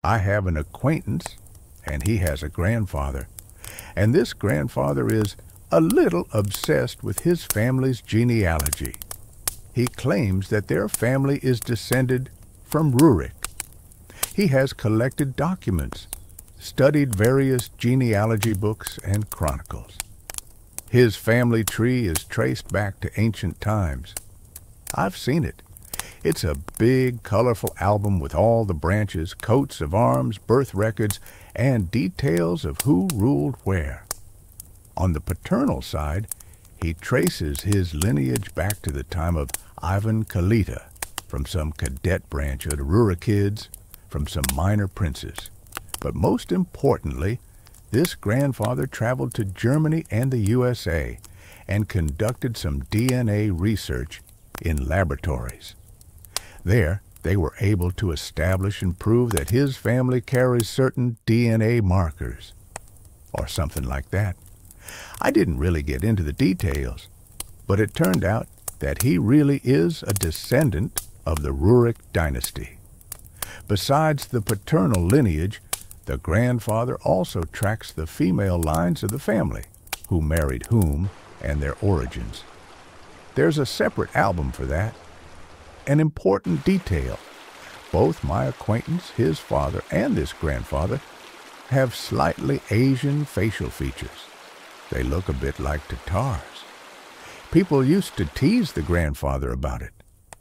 I have an acquaintance, and he has a grandfather, and this grandfather is a little obsessed with his family's genealogy. He claims that their family is descended from Rurik. He has collected documents, studied various genealogy books and chronicles. His family tree is traced back to ancient times. I've seen it. It's a big, colorful album with all the branches, coats of arms, birth records, and details of who ruled where. On the paternal side, he traces his lineage back to the time of Ivan Kalita, from some cadet branch of the Rurikids, from some minor princes. But most importantly, this grandfather traveled to Germany and the USA and conducted some DNA research in laboratories. There, they were able to establish and prove that his family carries certain DNA markers, or something like that. I didn't really get into the details, but it turned out that he really is a descendant of the Rurik dynasty. Besides the paternal lineage, the grandfather also tracks the female lines of the family, who married whom, and their origins. There's a separate album for that. An important detail: both my acquaintance, his father, and this grandfather have slightly Asian facial features. They look a bit like Tatars. People used to tease the grandfather about it.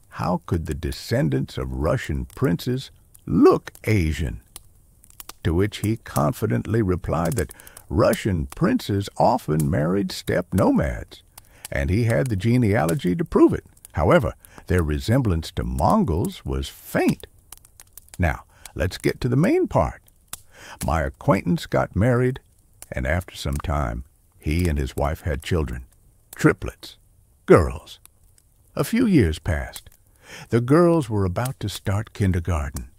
How could the descendants of Russian princes look Asian? To which he confidently replied that Russian princes often married steppe nomads, and he had the genealogy to prove it. However, their resemblance to Mongols was faint. Now, let's get to the main part. My acquaintance got married, and after some time, he and his wife had children. Triplets. Girls. A few years passed. The girls were about to start kindergarten.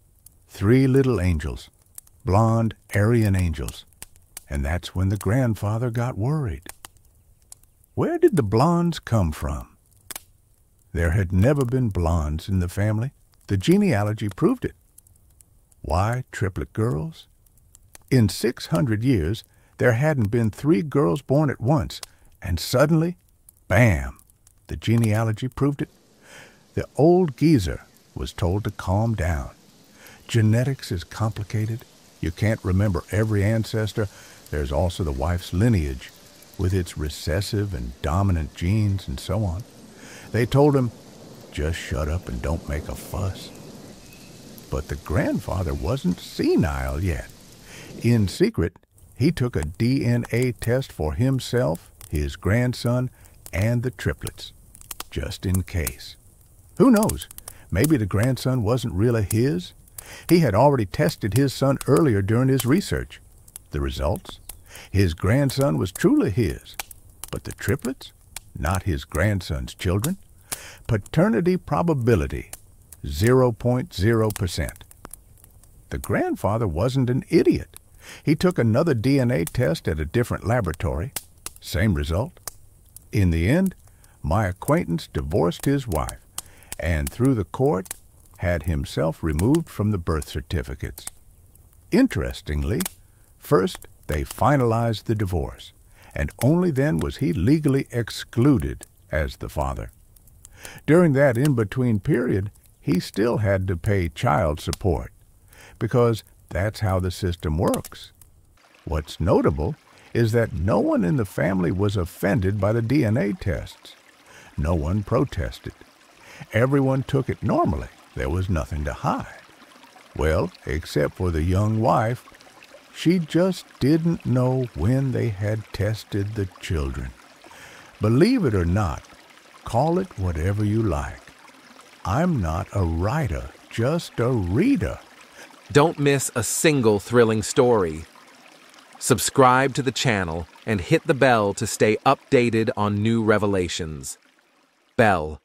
3 little angels. Blonde Aryan angels. And that's when the grandfather got worried. Where did the blondes come from? There had never been blondes in the family. The genealogy proved it. Why triplet girls? In 600 years, there hadn't been 3 girls born at once, and suddenly, bam, the genealogy proved it. The old geezer was told to calm down. Genetics is complicated. You can't remember every ancestor. There's also the wife's lineage, with its recessive and dominant genes and so on. They told him, just shut up and don't make a fuss. But the grandfather wasn't senile yet. In secret, he took a DNA test for himself, his grandson, and the triplets, just in case. Who knows? Maybe the grandson wasn't really his. He had already tested his son earlier during his research. The results? His grandson was truly his, but the triplets? Not his grandson's children. Paternity probability, 0.0%. The grandfather wasn't an idiot. He took another DNA test at a different laboratory. Same result. In the end, my acquaintance divorced his wife, and through the court, had himself removed from the birth certificates. Interestingly, first they finalized the divorce, and only then was he legally excluded as the father. During that in-between period, he still had to pay child support, because that's how the system works. What's notable is that no one in the family was offended by the DNA tests. No one protested. Everyone took it normally. There was nothing to hide. Well, except for the young wife, she just didn't know when they had tested the children. Believe it or not, call it whatever you like. I'm not a writer, just a reader. Don't miss a single thrilling story. Subscribe to the channel and hit the bell to stay updated on new revelations. Bell.